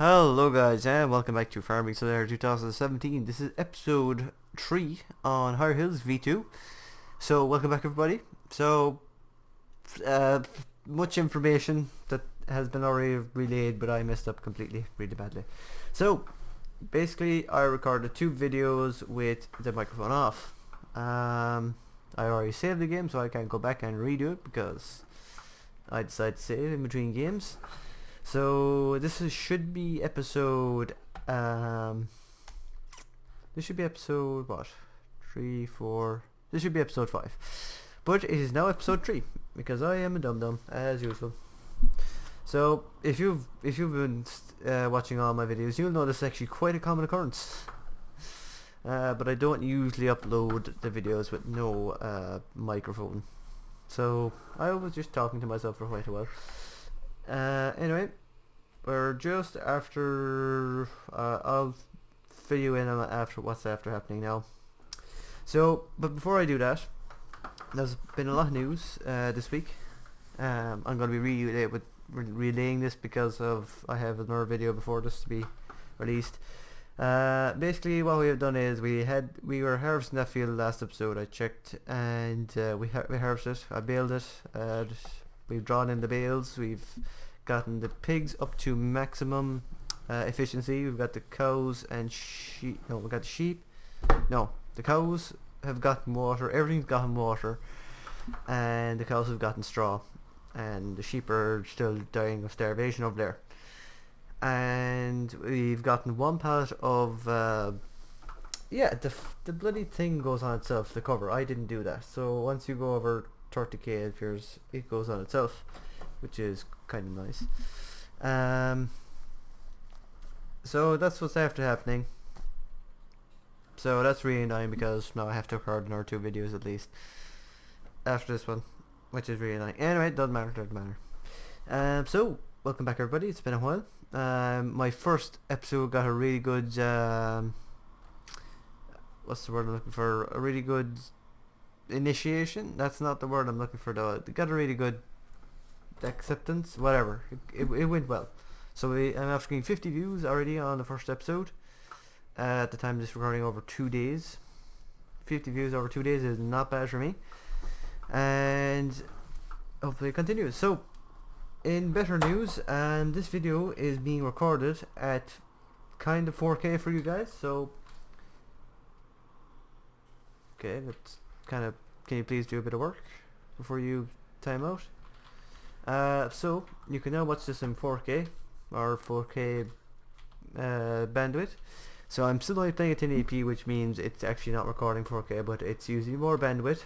Hello guys and welcome back to Farming Simulator 2017. This is episode 3 on Higher Hills V2. So welcome back everybody. So much information that has been already relayed, but I messed up completely, really badly. So basically I recorded 2 videos with the microphone off. I already saved the game, so I can't go back and redo it because I decided to save in between games. So should be episode this should be episode what? 3, 4. This should be episode 5. But it is now episode 3 because I am a dum-dum as usual. So if you've been watching all my videos, you'll know this is actually quite a common occurrence. But I don't usually upload the videos with no microphone. So I was just talking to myself for quite a while. Anyway, we're just after I'll fill you in on what's after happening now. So, but before I do that, there's been a lot of news this week. I'm going to be relaying this because of I have another video before this to be released. Basically, what we have done is we were harvesting that field last episode. I checked and we harvested it. I baled it. We've drawn in the bales. We've gotten the pigs up to maximum efficiency. We've got the cows and sheep. No, we got the sheep. No, the cows have gotten water. Everything's gotten water, and the cows have gotten straw, and the sheep are still dying of starvation over there. And we've gotten 1 pallet of yeah, the bloody thing goes on itself, the cover. I didn't do that. So once you go over 30k, it goes on itself, which is kind of nice. So that's what's after happening. So that's really annoying because now I have to record another 2 videos at least after this one, which is really annoying. Anyway, doesn't matter. So welcome back everybody. It's been a while. My first episode got a really good what's the word I'm looking for? A really good initiation. That's not the word I'm looking for though. It got a really good acceptance, whatever. It went well. So I'm after getting 50 views already on the first episode. At the time of this recording, over 2 days. 50 views over 2 days is not bad for me, and hopefully it continues. So in better news, this video is being recorded at kind of 4K for you guys. So okay, that's kind of, can you please do a bit of work before you time out? So you can now watch this in 4K or 4K bandwidth. So I'm still only playing it in EP, which means it's actually not recording 4K, but it's using more bandwidth,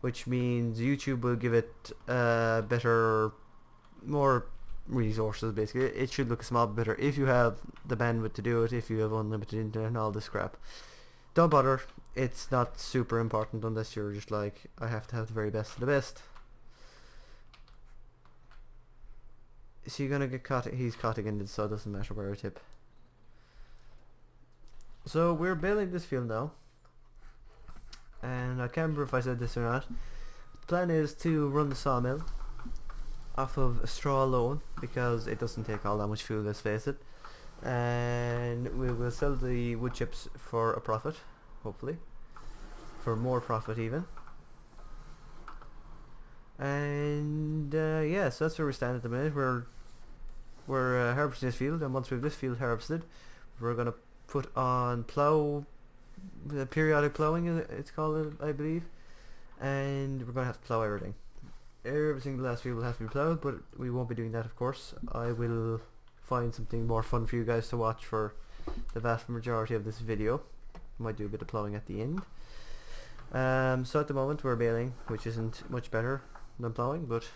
which means YouTube will give it more resources. Basically, it should look a small bit better if you have the bandwidth to do it, if you have unlimited internet and all this crap. Don't bother, it's not super important unless you're just like, I have to have the very best of the best. Is he gonna get caught? He's caught again, so it doesn't matter where I tip. So we're baling this field now, and I can't remember if I said this or not. The plan is to run the sawmill off of straw alone because it doesn't take all that much fuel, let's face it, and we will sell the wood chips for a profit, hopefully for more profit even. And yeah, so that's where we stand at the minute. We're harvesting this field, and once we have this field harvested, we're gonna put on periodic plowing, it's called, I believe, and we're gonna have to plow everything. Every single last field will have to be plowed, but we won't be doing that, of course. I will find something more fun for you guys to watch for the vast majority of this video. Might do a bit of plowing at the end. So at the moment we're baling, which isn't much better than plowing, but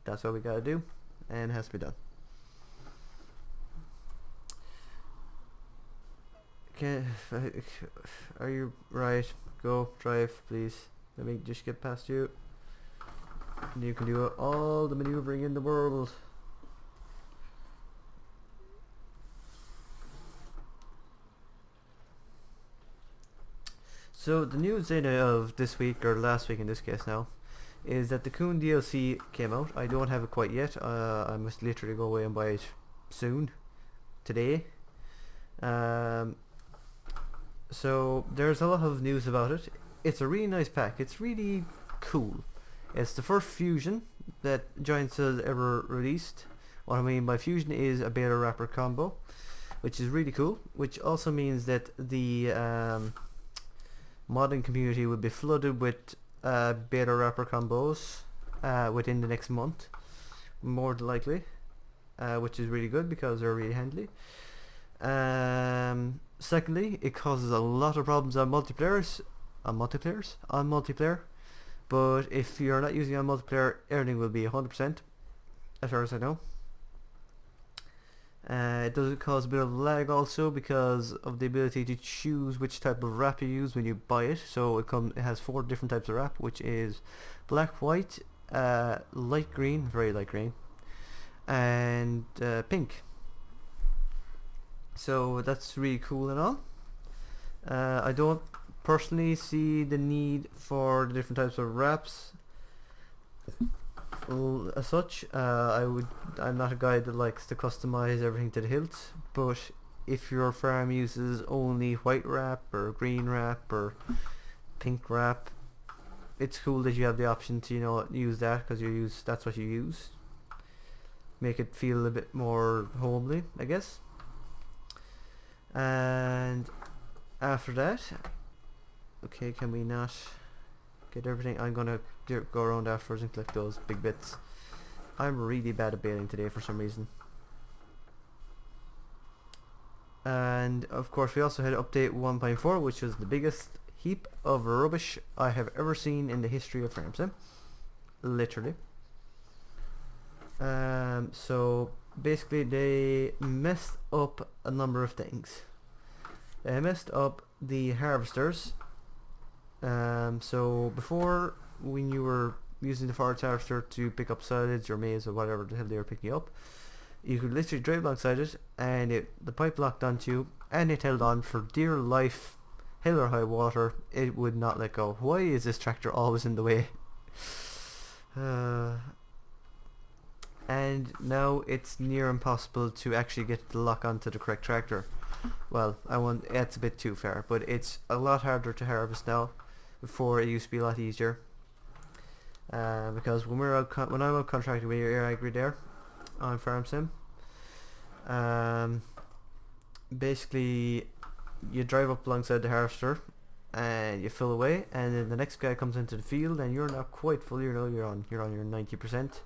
that's what we gotta do, and it has to be done. Okay, are you right? Go, drive, please. Let me just get past you. You can do all the maneuvering in the world. So the news of this week, or last week in this case now, is that the Coon DLC came out. I don't have it quite yet. I must literally go away and buy it soon. today. So there's a lot of news about it. It's a really nice pack. It's really cool. It's the first fusion that Giants has ever released. What I mean by fusion is a beta wrapper combo, which is really cool, which also means that the modding community will be flooded with beta wrapper combos within the next month, more than likely, which is really good because they're really handy. Secondly, it causes a lot of problems on multiplayer, but if you're not using it on multiplayer, everything will be 100%, as far as I know. It does cause a bit of lag also because of the ability to choose which type of wrap you use when you buy it. So it has 4 different types of wrap, which is black, white, light green, very light green, and pink. So that's really cool and all. I don't personally see the need for the different types of wraps as such. I'm not a guy that likes to customize everything to the hilt, but if your farm uses only white wrap or green wrap or pink wrap, it's cool that you have the option to use that, because that's what you use. Make it feel a bit more homely, I guess. And after that, okay, can we not get everything? I'm gonna go around afterwards and collect those big bits. I'm really bad at bailing today for some reason. And of course we also had update 1.4, which was the biggest heap of rubbish I have ever seen in the history of Farm Sim. Literally. So basically they messed up a number of things. They messed up the harvesters. So before, when you were using the forage harvester to pick up silage or maize or whatever the hell they were picking up, you could literally drive alongside it and the pipe locked onto you and it held on for dear life, hell or high water. It would not let go. Why is this tractor always in the way? And now it's near impossible to actually get the lock onto the correct tractor. Well, that's a bit too far, but it's a lot harder to harvest now. Before, it used to be a lot easier. Because when I'm out contracting with your agri there on Farm Sim, basically you drive up alongside the harvester and you fill away, and then the next guy comes into the field and you're not quite full. You're on your 90%,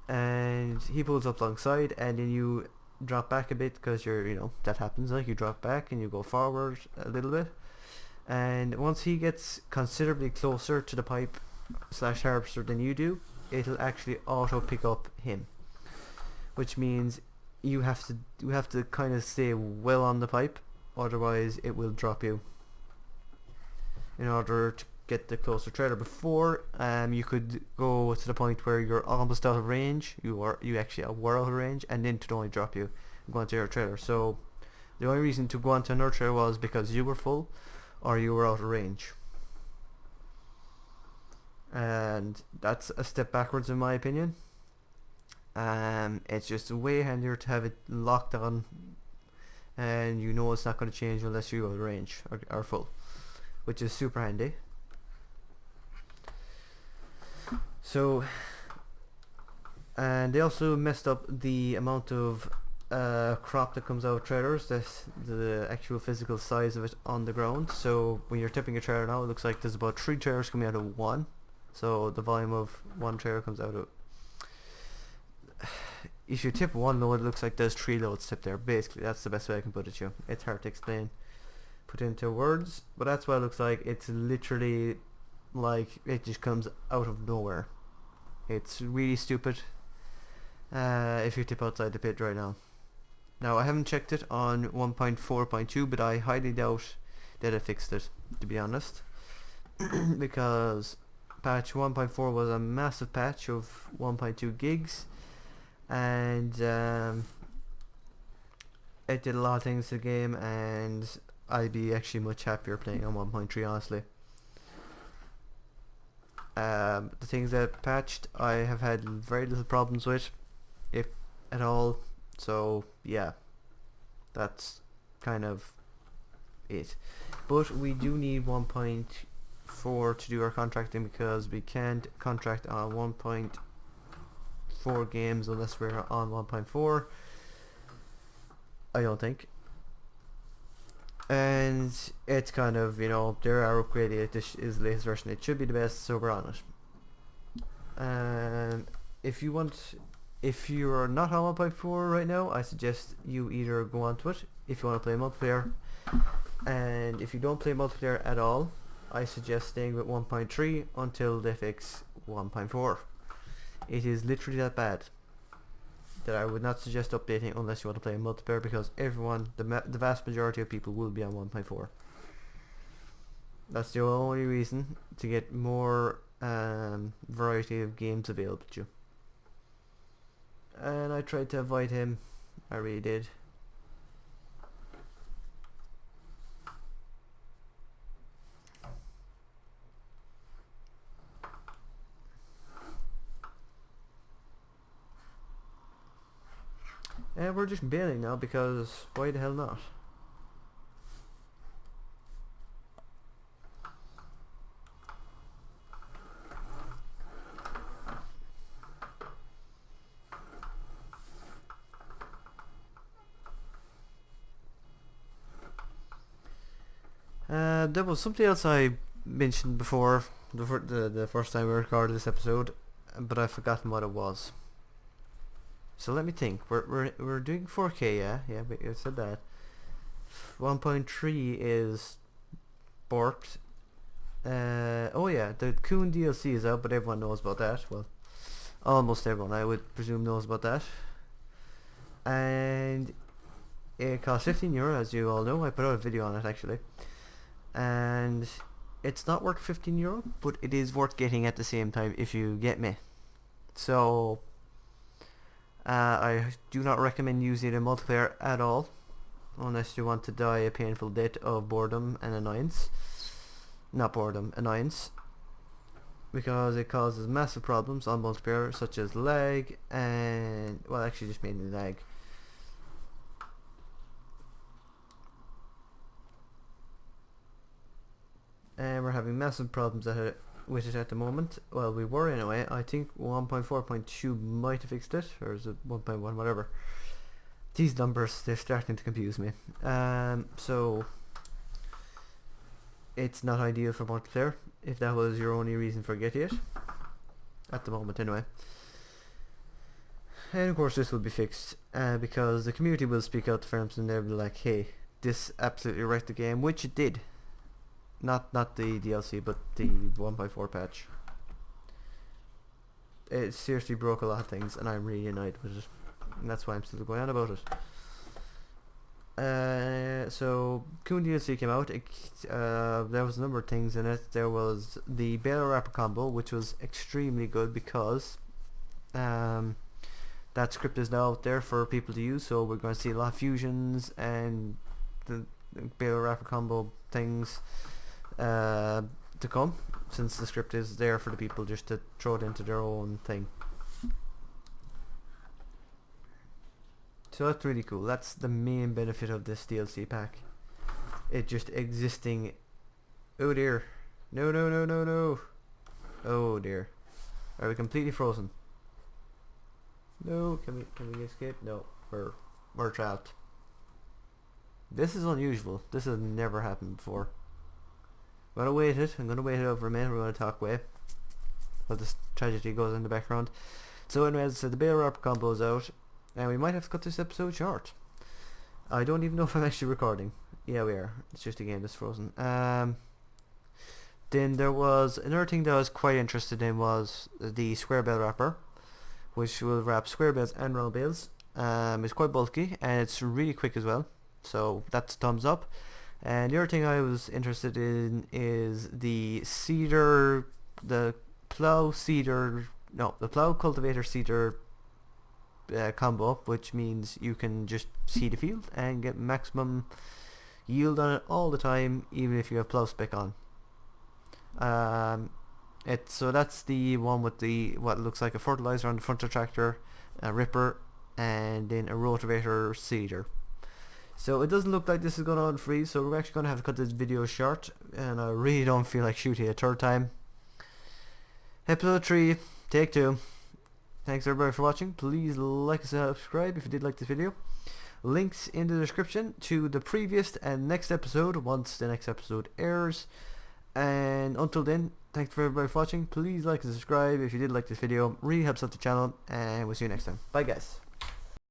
and he pulls up alongside, and then you drop back a bit because that happens. Like, you drop back and you go forward a little bit, and once he gets considerably closer to the pipe / harvester than you do, it'll actually auto pick up him, which means you have to kind of stay well on the pipe, otherwise it will drop you in order to get the closer trailer. Before, you could go to the point where you're almost out of range, you actually were out of range, and then to only drop you and go onto your trailer. So the only reason to go onto another trailer was because you were full or you were out of range, and that's a step backwards in my opinion. It's just way handier to have it locked on, and it's not going to change unless you go out of range or full, which is super handy. So, and they also messed up the amount of crop that comes out of trailers, the actual physical size of it on the ground. So when you're tipping a trailer now, it looks like there's about 3 trailers coming out of one. So the volume of one trailer comes out of... If you tip one load, it looks like there's 3 loads tipped there. Basically, that's the best way I can put it to you. It's hard to explain, put into words, but that's what it looks like. It's literally like it just comes out of nowhere. It's really stupid if you tip outside the pit right now. Now, I haven't checked it on 1.4.2, but I highly doubt that it fixed it, to be honest. Because patch 1.4 was a massive patch of 1.2 gigs, and it did a lot of things to the game, and I'd be actually much happier playing on 1.3, honestly. The things that patched, I have had very little problems with, if at all. So yeah, That's kind of it. But we do need 1.4 to do our contracting, because we can't contract on 1.4 games unless we're on 1.4. I don't think. And it's kind of, you know, they are upgrading it. This is the latest version. It should be the best, so we're on it. And if you are not on 1.4 right now, I suggest you either go onto it if you want to play multiplayer, and if you don't play multiplayer at all, I suggest staying with 1.3 until they fix 1.4. It is literally that bad that I would not suggest updating unless you want to play multiplayer, because everyone, the vast majority of people will be on 1.4. That's the only reason, to get more variety of games available to you. And I tried to avoid him, I really did. And we're just bailing now, because why the hell not? There was something else I mentioned before, the first time we recorded this episode, but I've forgotten what it was. So let me think. We're doing 4K, yeah, but you said that. 1.3 is borked. Oh yeah, the Coon DLC is out, but everyone knows about that. Well, almost everyone, I would presume, knows about that. And it costs €15, as you all know. I put out a video on it actually, and it's not worth €15, but it is worth getting at the same time, if you get me. So I do not recommend using it in multiplayer at all, unless you want to die a painful death of boredom and annoyance. Not boredom, annoyance. Because it causes massive problems on multiplayer, such as lag and, well, actually just mainly lag. And we're having massive problems with it at the moment. Well, we were anyway. I think 1.4.2 might have fixed it, or is it 1.1, whatever. These numbers, they're starting to confuse me. So it's not ideal for multiplayer, if that was your only reason for getting it. At the moment anyway. And of course this will be fixed, because the community will speak out to firms and they'll be like, hey, this absolutely wrecked the game, which it did. Not the DLC, but the 1.4 patch. It seriously broke a lot of things, and I'm really annoyed with it. And that's why I'm still going on about it. So Coon DLC came out. There was a number of things in it. There was the Baylor Rapper combo, which was extremely good, because that script is now out there for people to use. So we're going to see a lot of fusions and the Baylor Rapper combo things to come, since the script is there for the people just to throw it into their own thing. So that's really cool. That's the main benefit of this DLC pack. It just existing. Oh dear. No. Oh dear. Are we completely frozen? No. Can we escape? No. We're trapped. This is unusual. This has never happened before. I'm gonna wait it over a minute. We're gonna talk away while this tragedy goes in the background. So anyways, as I said, the Baylor Rapper combo is out, and we might have to cut this episode short. I don't even know if I'm actually recording. Yeah, we are. It's just a game that's frozen. Then there was another thing that I was quite interested in, was the square bell wrapper, which will wrap square bells and round bells. It's quite bulky and it's really quick as well, so that's a thumbs up. And the other thing I was interested in is the plow cultivator seeder combo, which means you can just seed a field and get maximum yield on it all the time, even if you have plow spec on. So that's the one with the what looks like a fertilizer on the front of the tractor, a ripper, and then a rotavator seeder. So it doesn't look like this is going to unfreeze, so we're actually going to have to cut this video short, and I really don't feel like shooting a third time. Episode 3, take 2. Thanks everybody for watching. Please like and subscribe if you did like this video. Links in the description to the previous and next episode once the next episode airs. And until then, thanks for everybody for watching. Please like and subscribe if you did like this video. Really helps out the channel, and we'll see you next time. Bye guys.